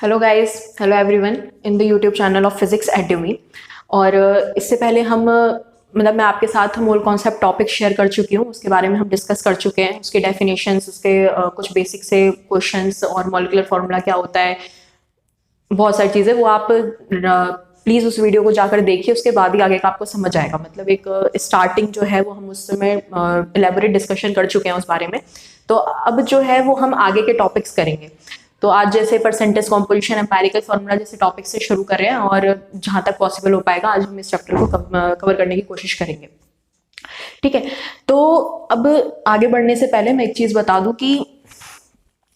Hello guys, hello everyone in the YouTube channel of physics एडमी। और इससे पहले हम मतलब मैं आपके साथ मोल कॉन्सेप्ट टॉपिक शेयर कर चुकी हूँ, उसके बारे में हम डिस्कस कर चुके हैं, उसके डेफिनेशंस, उसके कुछ बेसिक से क्वेश्चंस और मॉलिक्यूलर फार्मूला क्या होता है, बहुत सारी चीज़ें। वो आप प्लीज़ उस वीडियो को जाकर देखिए, उसके बाद ही आगे का आपको समझ आएगा। मतलब एक स्टार्टिंग जो है वो हम उस समय इलेबोरेट डिस्कशन कर चुके हैं उस बारे में। तो अब जो है वो हम आगे के टॉपिक्स करेंगे। तो आज जैसे परसेंटेज कॉम्पोजिशन एम्पिरिकल फार्मूला जैसे टॉपिक से शुरू कर रहे हैं, और जहां तक पॉसिबल हो पाएगा आज हम इस चैप्टर को कवर करने की कोशिश करेंगे। ठीक है, तो अब आगे बढ़ने से पहले मैं एक चीज बता दूं कि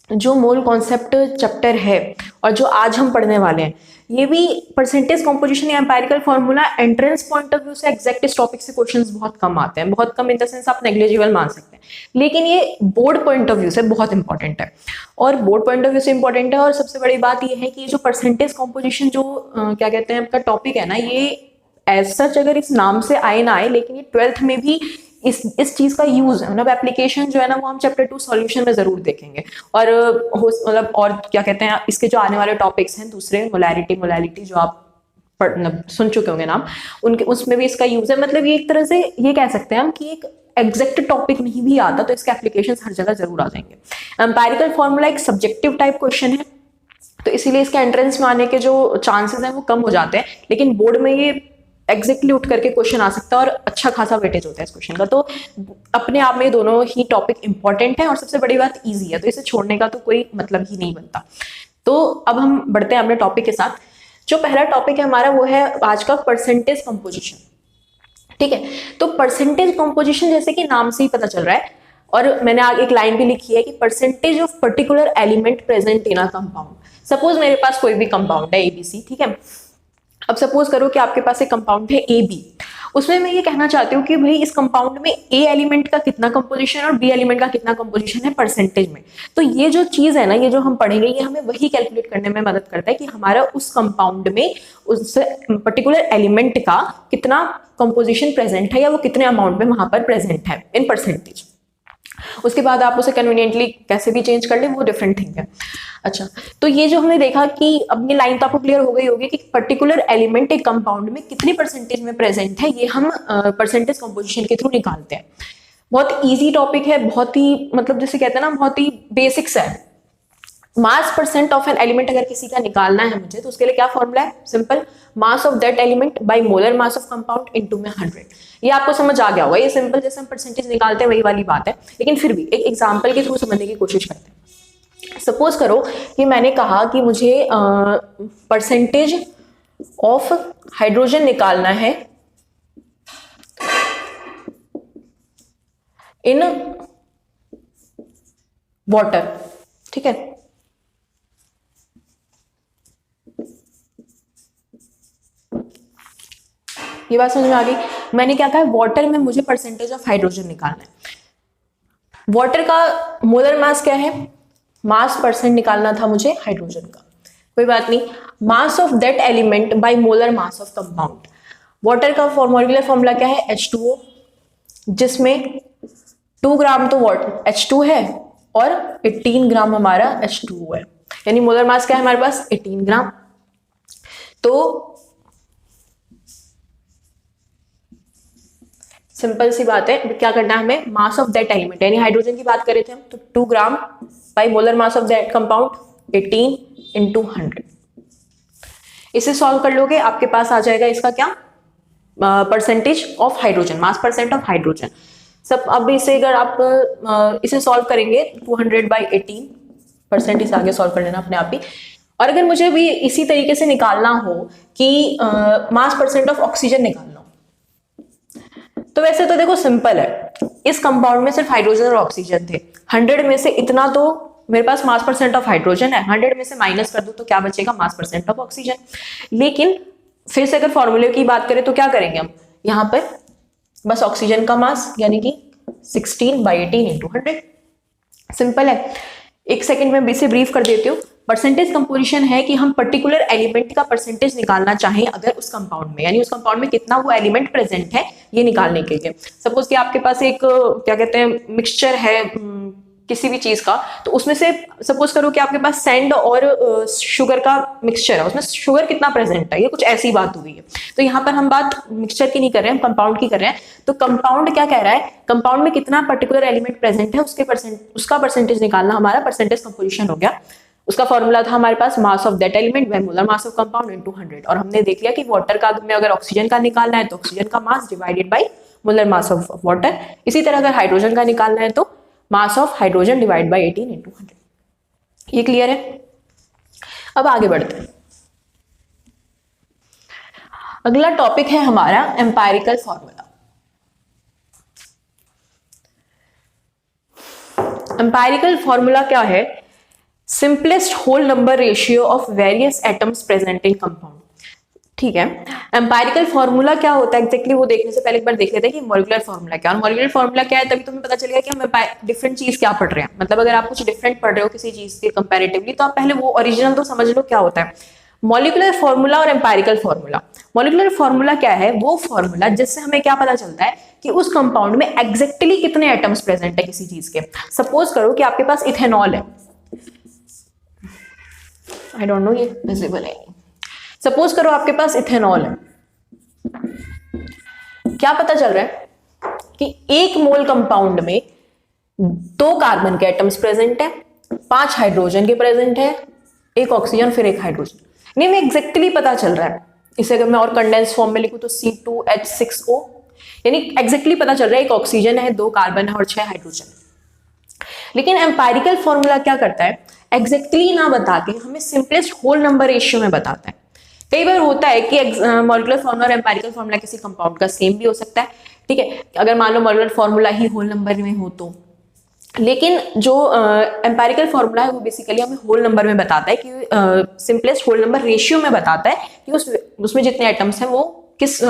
जो मोल कॉन्सेप्ट चैप्टर है और जो आज हम पढ़ने वाले हैं, ये भी परसेंटेज कॉम्पोजिशन या empirical formula entrance point of view से एग्जैक्ट इस टॉपिक से क्वेश्चंस बहुत कम आते हैं। बहुत कम इन द सेंस आप नेग्लिजिबल मान सकते हैं, लेकिन ये बोर्ड पॉइंट ऑफ व्यू से बहुत इंपॉर्टेंट है। और बोर्ड पॉइंट ऑफ व्यू से इंपॉर्टेंट है, और सबसे बड़ी बात ये है कि जो परसेंटेज कॉम्पोजिशन जो क्या कहते हैं आपका टॉपिक है ना, ये एज सच अगर इस नाम से आए ना आए, लेकिन ये 12th में भी इस चीज का यूज है, मतलब एप्लीकेशन जो है ना, वो हम चैप्टर 2 सॉल्यूशन में जरूर देखेंगे। और मतलब और क्या कहते हैं, इसके जो आने वाले टॉपिक्स हैं दूसरे, मोलैरिटी जो आप मतलब सुन चुके होंगे नाम, उनके उसमें भी इसका यूज है। मतलब ये एक तरह से ये कह सकते हैं हम कि एक एग्जैक्ट टॉपिक नहीं भी आता तो इसके एप्लीकेशंस हर जगह जरूर आ जाएंगे। एम्पिरिकल फॉर्मूला एक सब्जेक्टिव टाइप क्वेश्चन है, तो इसीलिए इसके एंट्रेंस में आने के जो चांसेस हैं वो कम हो जाते हैं, लेकिन बोर्ड में ये एग्जैक्टली उठ करके क्वेश्चन आ सकता है और अच्छा खासा वेटेज होता है इस क्वेश्चन का। तो अपने आप में दोनों ही टॉपिक इंपॉर्टेंट है, और सबसे बड़ी बात इजी है, तो इसे छोड़ने का तो कोई मतलब ही नहीं बनता। तो अब हम बढ़ते हैं अपने टॉपिक के साथ। जो पहला टॉपिक है हमारा वो है आज का परसेंटेज कंपोजिशन। ठीक है, तो परसेंटेज कंपोजिशन जैसे कि नाम से ही पता चल रहा है, और मैंने आगे एक लाइन भी लिखी है कि percentage of particular element present in a compound. Suppose मेरे पास कोई भी कंपाउंड है ABC, ठीक है। अब सपोज करो कि आपके पास एक कंपाउंड है AB, उसमें मैं ये कहना चाहती हूँ कि भाई इस कंपाउंड में A एलिमेंट का कितना कंपोजिशन और B एलिमेंट का कितना कंपोजिशन है परसेंटेज में। तो ये जो चीज है ना, ये जो हम पढ़ेंगे, ये हमें वही कैलकुलेट करने में मदद करता है कि हमारा उस कंपाउंड में उस पर्टिकुलर एलिमेंट का कितना कंपोजिशन प्रेजेंट है, या वो कितने अमाउंट में वहां पर प्रेजेंट है इन परसेंटेज। उसके बाद आप उसे कन्वीनियंटली कैसे भी चेंज कर ले, वो डिफरेंट थिंग है। अच्छा, तो ये जो हमने देखा कि अब ये लाइन तो आपको क्लियर हो गई होगी कि पर्टिकुलर एलिमेंट एक कंपाउंड में कितनी परसेंटेज में प्रेजेंट है, ये हम परसेंटेज कंपोजिशन के थ्रू निकालते हैं। बहुत इजी टॉपिक है, बहुत ही मतलब जैसे कहते हैं ना, बहुत ही बेसिक्स है। मास परसेंट ऑफ एन एलिमेंट अगर किसी का निकालना है मुझे, तो उसके लिए क्या फॉर्मूला है? Simple, mass of that element by molar mass of compound into में 100। ये आपको समझ आ गया होगा, ये सिंपल जैसे हम परसेंटेज निकालते हैं वही वाली बात है, लेकिन फिर भी एक एग्जांपल के थ्रू समझने की कोशिश करते हैं। सपोज करो कि मैंने कहा कि मुझे परसेंटेज ऑफ हाइड्रोजन निकालना है इन वाटर। ठीक है, ये बात समझ में आ गई। मैंने क्या कहा, वाटर में मुझे परसेंटेज ऑफ हाइड्रोजन निकालना है। वाटर का मोलर मास क्या है? मास परसेंट निकालना था मुझे हाइड्रोजन का, कोई बात नहीं। मास of that element by molar mass of compound. Water का मॉलिक्यूलर फॉर्मूला क्या है? H2O, जिसमें 2 ग्राम तो H2 है और 18 ग्राम हमारा H2O है, यानी मोलर मास क्या है हमारे पास? 18 ग्राम। तो सिंपल सी बात है, क्या करना है हमें? मास ऑफ दैट एलिमेंट, यानी हाइड्रोजन की बात करे थे हम, तो 2 ग्राम bye molar mass of that compound 18 into 100। इसे सॉल्व कर लोगे, आपके पास आ जाएगा इसका क्या? Percentage of hydrogen, mass percent of hydrogen सब। अब इसे अगर आप इसे सॉल्व करेंगे 200 बाई 18 परसेंट, इसे आगे सॉल्व कर लेना अपने आप ही। और अगर मुझे भी इसी तरीके से निकालना हो कि मास परसेंट ऑफ ऑक्सीजन निकालना हो, तो वैसे तो देखो सिंपल है, इस कंपाउंड में सिर्फ हाइड्रोजन और ऑक्सीजन थे। 100 में से इतना तो मेरे पास मास परसेंट ऑफ हाइड्रोजन है, 100 में से माइनस कर दूं तो क्या बचेगा? मास परसेंट ऑफ ऑक्सीजन। लेकिन फिर से अगर फॉर्मूले की बात करें तो क्या करेंगे हम? यहां पर बस ऑक्सीजन का मास यानी कि 16 बाई 18 इंटू 100। सिंपल है। एक सेकंड में इसे ब्रीफ कर देती हूँ। परसेंटेज कंपोजिशन है कि हम पर्टिकुलर एलिमेंट का परसेंटेज निकालना चाहें अगर उस कंपाउंड में, यानी उस कंपाउंड में कितना वो एलिमेंट प्रेजेंट है, ये निकालने के लिए। सपोज कि आपके पास एक क्या कहते हैं मिक्सचर है किसी भी चीज का, तो उसमें से सपोज करो कि आपके पास सैंड और शुगर का मिक्सचर है, उसमें शुगर कितना प्रेजेंट है, ये कुछ ऐसी बात हुई है। तो यहाँ पर हम बात मिक्सचर की नहीं कर रहे हैं, हम कंपाउंड की कर रहे हैं। तो कंपाउंड क्या कह रहा है, कंपाउंड में कितना पर्टिकुलर एलिमेंट प्रेजेंट है उसका परसेंटेज निकालना, हमारा परसेंटेज कंपोजिशन हो गया। उसका फॉर्मूला था हमारे पास mass of that element by molar mass of compound into 100, और हमने देख लिया कि वाटर का में अगर ऑक्सीजन का निकालना है तो ऑक्सीजन का mass divided by molar mass of water. इसी तरह अगर हाइड्रोजन का निकालना है तो mass of hydrogen divide by 18 into 100। ये क्लियर है? अब आगे बढ़ते हैं। अगला टॉपिक है हमारा एम्पायरिकल फॉर्मूला। एम्पायरिकल फॉर्मूला क्या है? Simplest whole number ratio of various atoms present in compound. ठीक है, एम्पायरिकल फॉर्मूला क्या होता है एग्जैक्टली वो देखने से पहले एक बार देख लेते हैं कि मॉलिक्यूलर फॉर्मूला क्या है। और मॉलिक्यूलर फॉर्मूला क्या है, तभी तुम्हें पता चलेगा कि हम डिफरेंट चीज क्या पढ़ रहे हैं। मतलब अगर आप कुछ डिफरेंट पढ़ रहे हो किसी चीज के कंपैरेटिवली, तो आप पहले वो ओरिजिनल तो समझ लो क्या होता है। मॉलिक्यूलर फॉर्मूला और एम्पायरिकल फॉर्मूला। मॉलिक्यूलर फॉर्मूला क्या है? वो फॉर्मूला जिससे हमें क्या पता चलता है कि उस कंपाउंड में एग्जैक्टली कितने एटम्स प्रेजेंट है किसी चीज के। सपोज करो कि आपके पास इथेनॉल है, आई डोंट नो ये विजिबल है। सपोज करो आपके पास इथेनॉल है, क्या पता चल रहा है कि 1 मोल कंपाउंड में 2 कार्बन के एटम्स प्रेजेंट है, 5 हाइड्रोजन के प्रेजेंट है, 1 ऑक्सीजन फिर 1 हाइड्रोजन। नहीं, मैं एग्जैक्टली पता चल रहा है। इसे अगर मैं और कंडेंस फॉर्म में लिखूं तो C2H6O, यानी एग्जैक्टली पता चल रहा है 1 ऑक्सीजन है, 2 कार्बन है और 6 हाइड्रोजन। लेकिन एम्पायरिकल फॉर्मूला क्या करता है? एग्जैक्टली ना बता के हमें सिंपलेस्ट होल नंबर रेशियो में बताता है। कई बार होता है कि मॉलिक्यूलर फॉर्मूला और एम्पायरिकल फॉर्मूला किसी कंपाउंड का सेम भी हो सकता है। ठीक है, अगर मान लो मॉलिक्यूलर फॉर्मूला ही होल नंबर में हो तो। लेकिन जो एम्पायरिकल फॉर्मूला है वो बेसिकली हमें होल नंबर में बताता है कि सिंपलेस्ट होल नंबर रेशियो में बताता है कि उसमें जितने एटम्स हैं वो किस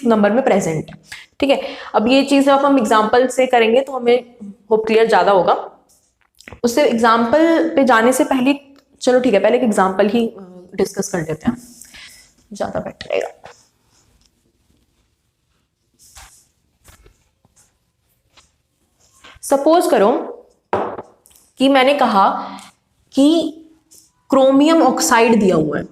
नंबर में प्रेजेंट है। ठीक है, अब ये चीज जब हम एग्जांपल से करेंगे तो हमें होप क्लियर ज्यादा होगा। उससे एग्जांपल पे जाने से पहले चलो ठीक है, पहले एक एग्जांपल ही डिस्कस कर लेते हैं, ज्यादा बेटर रहेगा। सपोज करो कि मैंने कहा कि क्रोमियम ऑक्साइड दिया हुआ है,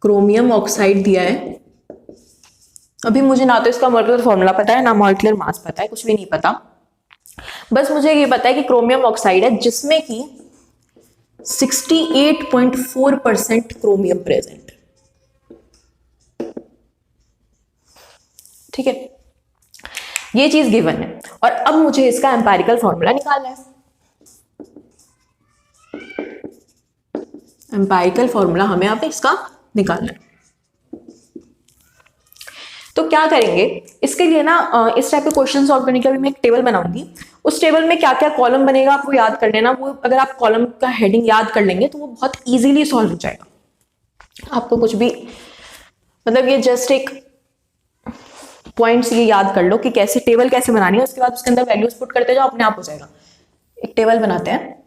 क्रोमियम ऑक्साइड दिया है। अभी मुझे ना तो इसका मॉलिक्यूलर फॉर्मूला पता है ना मॉलिक्यूलर मास पता है, कुछ भी नहीं पता। बस मुझे ये पता है कि क्रोमियम ऑक्साइड है जिसमें कि 68.4% क्रोमियम प्रेजेंट। ठीक है, ये चीज गिवन है और अब मुझे इसका एम्पायरिकल फॉर्मूला निकालना है। एम्पायरिकल फॉर्मूला हमें अब इसका निकालना है। तो क्या करेंगे इसके लिए ना, इस टाइप के क्वेश्चन सॉल्व करने के लिए मैं एक टेबल बनाऊंगी। उस टेबल में क्या क्या कॉलम बनेगा आप वो याद कर लेना। वो अगर आप कॉलम का हेडिंग याद कर लेंगे तो वो बहुत इजीली सॉल्व हो जाएगा। आपको कुछ भी मतलब ये जस्ट एक पॉइंट्स ये याद कर लो कि कैसे टेबल कैसे बनानी है, उसके बाद उसके अंदर वैल्यूज पुट करते जाओ, अपने आप हो जाएगा। एक टेबल बनाते हैं,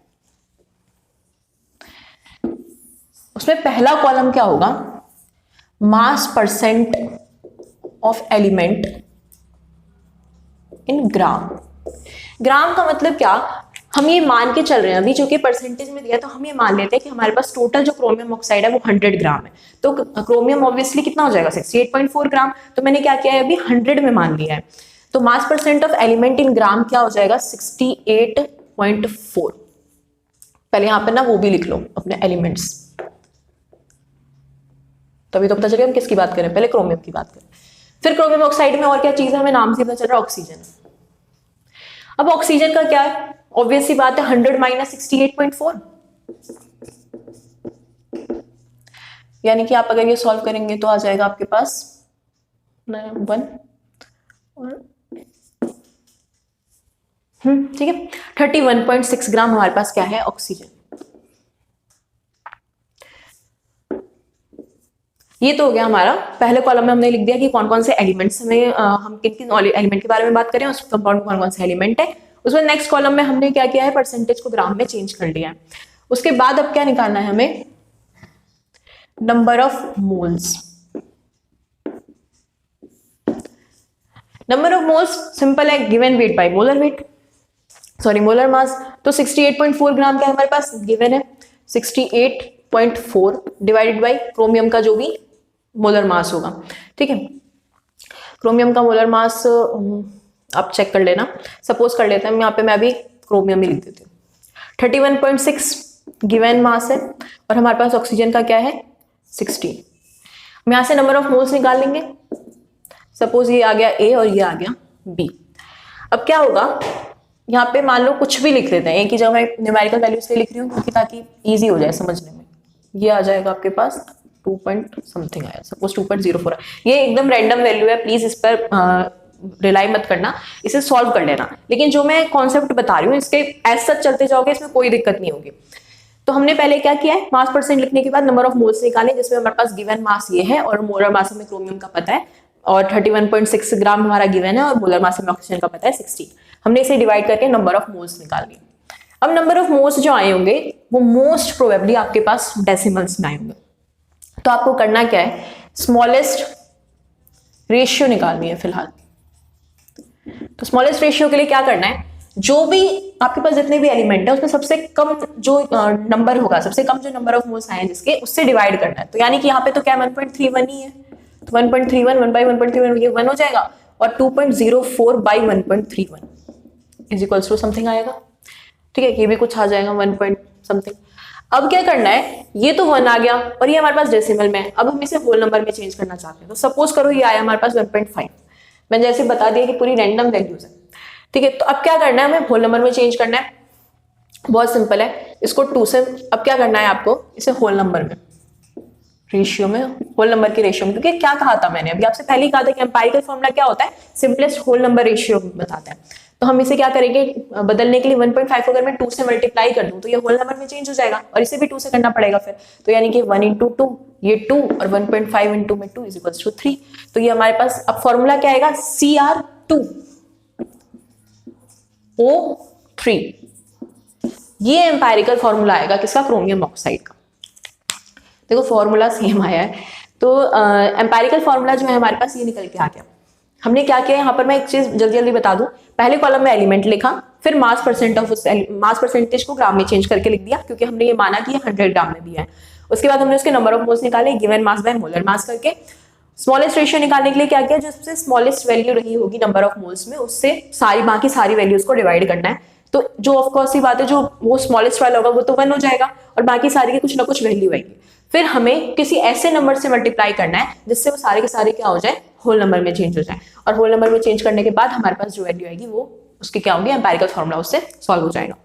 उसमें पहला कॉलम क्या होगा? Mass percent of element in gram. Gram का मतलब क्या? हम ये मान के चल रहे हैं अभी, जो कि परसेंटेज में दिया तो हम ये मान लेते हैं कि हमारे पास टोटल जो क्रोमियम ऑक्साइड है वो 100 ग्राम है। तो क्रोमियम ऑब्वियसली कितना हो जाएगा? 68.4 ग्राम। तो मैंने क्या किया है अभी 100 में मान लिया है। तो mass percent of element in gram क्या हो जाएगा? 68.4। पहले यहां पर ना वो भी लिख लो अपने एलिमेंट्स, तभी तो पता चलेगा हम किसकी बात करें। पहले क्रोमियम की बात करें, फिर क्रोमियम ऑक्साइड में और क्या चीज है हमें नाम से पता चल रहा है, ऑक्सीजन। अब ऑक्सीजन का क्या है? ऑब्वियस सी बात है 100 माइनस 68.4, यानी कि आप अगर ये सॉल्व करेंगे तो आ जाएगा आपके पास 1 और ठीक है 31.6 ग्राम हमारे पास क्या है? ऑक्सीजन। ये तो हो गया हमारा। पहले कॉलम में हमने लिख दिया कि कौन कौन से एलिमेंट्स हमें हम किन किन एलिमेंट के बारे में बात करें, उस कंपाउंड में कौन कौन से एलिमेंट है। उसमें नेक्स्ट कॉलम में हमने क्या किया है? परसेंटेज को ग्राम में चेंज कर लिया है। उसके बाद अब क्या निकालना है हमें? Number of moles. Number of moles simple है, given weight by molar weight, sorry molar mass. तो 68.4 ग्राम का हमारे पास गिवन है, 68.4 डिवाइडेड बाय क्रोमियम का जो भी मोलर मास होगा, ठीक है। क्रोमियम का मोलर मास आप चेक कर लेना, सपोज कर लेते हैं यहाँ पे मैं अभी क्रोमियम ही लिख देती हूँ, 31.6 गिवन मास है और हमारे पास ऑक्सीजन का क्या है 60। हम यहाँ से नंबर ऑफ मोल्स निकाल लेंगे, सपोज ये आ गया ए और ये आ गया बी। अब क्या होगा, यहाँ पे मान लो कुछ भी लिख लेते हैं, एक ही जगह मैं न्यूमेरिकल वैल्यू इसलिए लिख रही हूँ क्योंकि ताकि इजी हो जाए समझने में। ये आ जाएगा आपके पास 2 पॉइंट समथिंग आया, सपोज 2.04 है, ये एकदम रैंडम वैल्यू है, प्लीज इस पर रिलाई मत करना, इसे सॉल्व कर लेना। लेकिन जो मैं कॉन्सेप्ट बता रही हूँ इसके एज सच चलते जाओगे, इसमें कोई दिक्कत नहीं होगी। तो हमने पहले क्या किया है, मास परसेंट लिखने के बाद नंबर ऑफ मोल्स निकाले, जिसमें हमारे पास गिवन मास ये है और मोलर मास हमें क्रोमियम का पता है और 31.6 ग्राम हमारा गिवन है और मोलर मास हमें ऑक्सीजन का पता है 60। हमने इसे डिवाइड करके नंबर ऑफ मोल्स निकाल लिए। अब नंबर ऑफ मोल्स जो आए होंगे वो मोस्ट प्रोबेबली आपके पास डेसिमल्स में आए होंगे। तो आपको करना क्या है, स्मॉलेस्ट रेशियो निकालनी है फिलहाल। तो स्मॉलेस्ट रेशियो के लिए क्या करना है, जो भी आपके पास जितने भी एलिमेंट है उसमें सबसे कम जो नंबर होगा, सबसे कम जो नंबर ऑफ मोल्स आए हैं जिसके, उससे डिवाइड करना है। तो यानी कि यहाँ पे तो क्या 1.31 ही है, तो 1.31 1 by 1.31 ये 1 हो जाएगा और 2.04 by 1.31 is equals to something आएगा, ठीक है। ये भी कुछ आ जाएगा 1 पॉइंट समथिंग। अब क्या करना है, ये तो 1 आ गया और ये हमारे पास डेसिमल में है, अब हम इसे होल नंबर में चेंज करना चाहते हैं। तो सपोज करो ये आया हमारे पास 1.5, मैंने जैसे बता दिया कि पूरी रैंडम वैल्यूज है, ठीक है। तो अब क्या करना है, हमें होल नंबर में चेंज करना है, बहुत सिंपल है, इसको 2 से अब क्या करना है आपको, इसे होल नंबर में रेशियो में, होल नंबर के रेशियो में, क्योंकि क्या कहा था मैंने अभी आपसे पहले ही कहा था कि एम्पायरिकल फॉर्मूला क्या होता है, सिंपलेस्ट होल नंबर रेशियो बताता है। तो हम इसे क्या करेंगे, बदलने के लिए 1.5 को अगर मैं 2 से मल्टीप्लाई कर दूं तो ये होल नंबर में चेंज हो जाएगा और इसे भी 2 से करना पड़ेगा फिर, तो यानी कि 1 into 2 ये 2 और 1.5 into में 2 इज इक्वल्स टू 3। तो ये हमारे पास अब फॉर्मूला क्या आएगा, Cr2O3, ये एम्पायरिकल फॉर्मूला आएगा किसका, क्रोमियम ऑक्साइड का। देखो फॉर्मूला सेम आया है, तो एम्पायरिकल फॉर्मूला जो है हमारे पास ये निकल के आ गया। हमने क्या किया, यहाँ पर मैं एक चीज जल्दी जल्दी बता दूं, पहले कॉलम में एलिमेंट लिखा, फिर मास परसेंटेज को ग्राम में चेंज करके लिख दिया क्योंकि हमने ये माना कि ये 100 ग्राम में दिया है। उसके बाद हमने उसके नंबर ऑफ मोल्स निकाले given mass by molar mass करके। स्मॉलेस्ट रेशियो निकालने के लिए क्या किया, जो सबसे स्मॉलेस्ट वैल्यू रही होगी नंबर ऑफ मोल्स में उससे बाकी सारी वैल्यूज को डिवाइड करना है। तो जो ऑफकोर्स ही बात है, जो वो स्मॉलेस्ट वाला होगा वो तो 1 हो जाएगा और बाकी सारी की कुछ ना कुछ वैल्यू आएगी। फिर हमें किसी ऐसे नंबर से मल्टीप्लाई करना है जिससे वो सारे के सारे क्या हो जाए, होल नंबर में चेंज हो जाए, और होल नंबर में चेंज करने के बाद हमारे पास जो वैल्यू आएगी वो उसकी क्या होगी, एम्पायरिकल फॉर्मूला उससे सॉल्व हो जाएगा।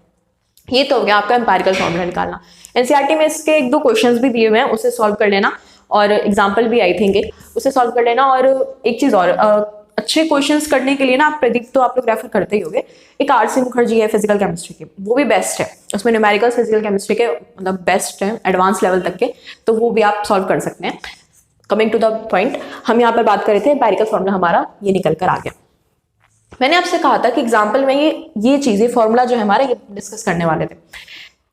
ये तो हो गया आपका एम्पायरिकल फॉर्मूला निकालना। एनसीईआरटी में इसके 1-2 क्वेश्चंस भी दिए हुए हैं, उसे सॉल्व कर लेना और एग्जाम्पल भी आई थिंक उसे सॉल्व कर लेना। और एक चीज और, अच्छे क्वेश्चंस करने के लिए ना आप प्रदीप तो आप लोग रेफर करते ही होगे, एक आरसी मुखर्जी है फिजिकल केमिस्ट्री की, वो भी बेस्ट है, उसमें न्यूमेरिकल फिजिकल केमिस्ट्री के मतलब बेस्ट है एडवांस लेवल तक के, तो वो भी आप सॉल्व कर सकते हैं। कमिंग टू द पॉइंट, हम यहाँ पर बात कर रहे थे एम्पायरिकल फॉर्मूला हमारा ये निकल कर आ गया। मैंने आपसे कहा था कि एग्जाम्पल में ये चीजें फॉर्मूला जो है हमारा ये डिस्कस करने वाले थे।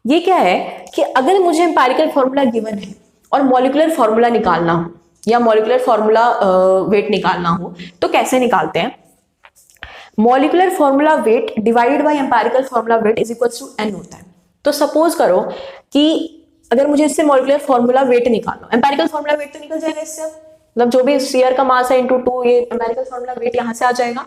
ये क्या है कि अगर मुझे एम्पायरिकल फॉर्मूला गिवन है और मॉलिक्यूलर फॉर्मूला निकालना हो या मॉलिक्यूलर फॉर्मूला वेट निकालना हो तो कैसे निकालते हैं, molecular formula weight divided by empirical formula weight is equals to n होता है। तो सपोज करो कि अगर मुझे इससे मॉलिक्यूलर फॉर्मूला वेट निकालना, एम्पायरिकल फॉर्मूला वेट तो निकल जाएगा इससे, मतलब जो भी स्फीयर का मास है इंटू 2 ये एम्पायरिकल फॉर्मूला वेट यहाँ से आ जाएगा।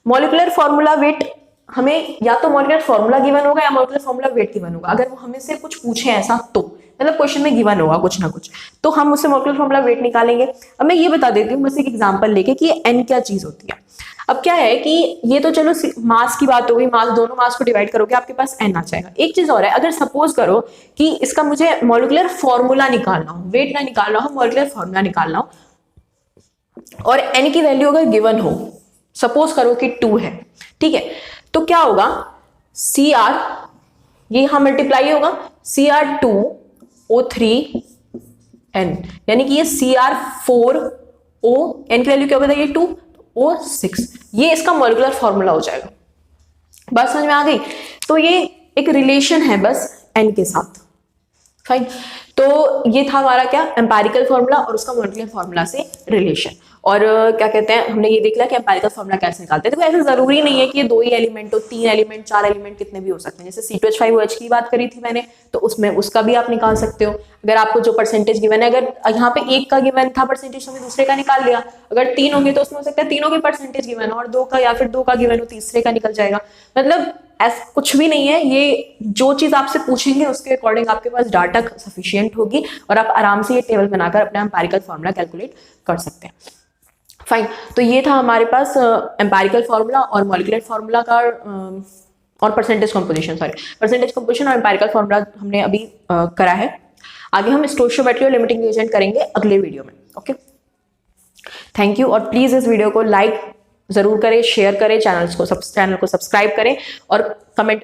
मॉलिक्यूलर फॉर्मूला वेट हमें या तो मॉलिक्यूलर फॉर्मूला गिवन होगा या मॉलिक्यूलर फॉर्मूला वेट गिवन होगा। अगर वो हमें से कुछ पूछे ऐसा तो मतलब क्वेश्चन में गिवन होगा कुछ ना कुछ, तो हम उससे मॉलिक्यूलर फॉर्मूला वेट निकालेंगे। अब मैं ये बता देती हूँ बस एक एग्जांपल लेके कि ये n क्या चीज होती है। अब क्या है कि ये तो चलो मास की बात हो गई, मास दोनों मास को डिवाइड करोगे आपके पास n आ जाएगा। एक चीज और है, अगर सपोज करो कि इसका मुझे मॉलिक्यूलर फॉर्मूला निकालना हो, वेट ना निकालना हो, मॉलिक्यूलर फॉर्मूला निकालना हो और n की वैल्यू अगर गिवन हो, सपोज करो कि 2 है, ठीक है, तो क्या होगा Cr ये यहां मल्टीप्लाई होगा Cr2O3n, यानी कि ये Cr4O n की वैल्यू क्या बताइए 2O6, ये इसका मॉलिक्यूलर फॉर्मूला हो जाएगा। बात समझ में आ गई? तो ये एक रिलेशन है बस n के साथ, फाइन। तो ये था हमारा क्या एम्पायरिकल फॉर्मूला और उसका मॉलिक्यूलर फॉर्मूला से रिलेशन। और क्या कहते हैं, हमने ये देख लिया कि एम्पिरिकल फॉर्मूला कैसे निकालते हैं। देखो ऐसा जरूरी नहीं है कि ये 2 ही एलिमेंट हो, 3 एलिमेंट, 4 एलिमेंट, कितने भी हो सकते हैं। जैसे C2H5OH की बात करी थी मैंने, तो उसमें उसका भी आप निकाल सकते हो। अगर आपको जो परसेंटेज गिवन है, अगर यहाँ पे 1 का गिवन था परसेंटेज, तो हमने दूसरे का निकाल लिया। अगर 3 होंगे तो उसमें हो सकता है तीनों की परसेंटेज गिवन है, और 2 का, या फिर 2 का गिवन हो, तीसरे का निकल जाएगा। मतलब ऐसा कुछ भी नहीं है, ये जो चीज आपसे पूछेंगे उसके अकॉर्डिंग आपके पास डाटा सफिशिएंट होगी और आप आराम से ये टेबल बनाकर अपना एम्पिरिकल फॉर्मूला कैलकुलेट कर सकते हैं। फाइन, तो ये था हमारे पास एम्पिरिकल फार्मूला और मॉलिक्यूलर फार्मूला का और परसेंटेज कंपोजिशन, परसेंटेज कंपोजिशन और एम्पिरिकल फार्मूला हमने अभी करा है। आगे हम स्टोइचियोमेट्री और लिमिटिंग एजेंट करेंगे अगले वीडियो में। Okay, thank you. और प्लीज इस वीडियो को लाइक जरूर करें, शेयर करें, चैनल को सब्सक्राइब करें और कमेंट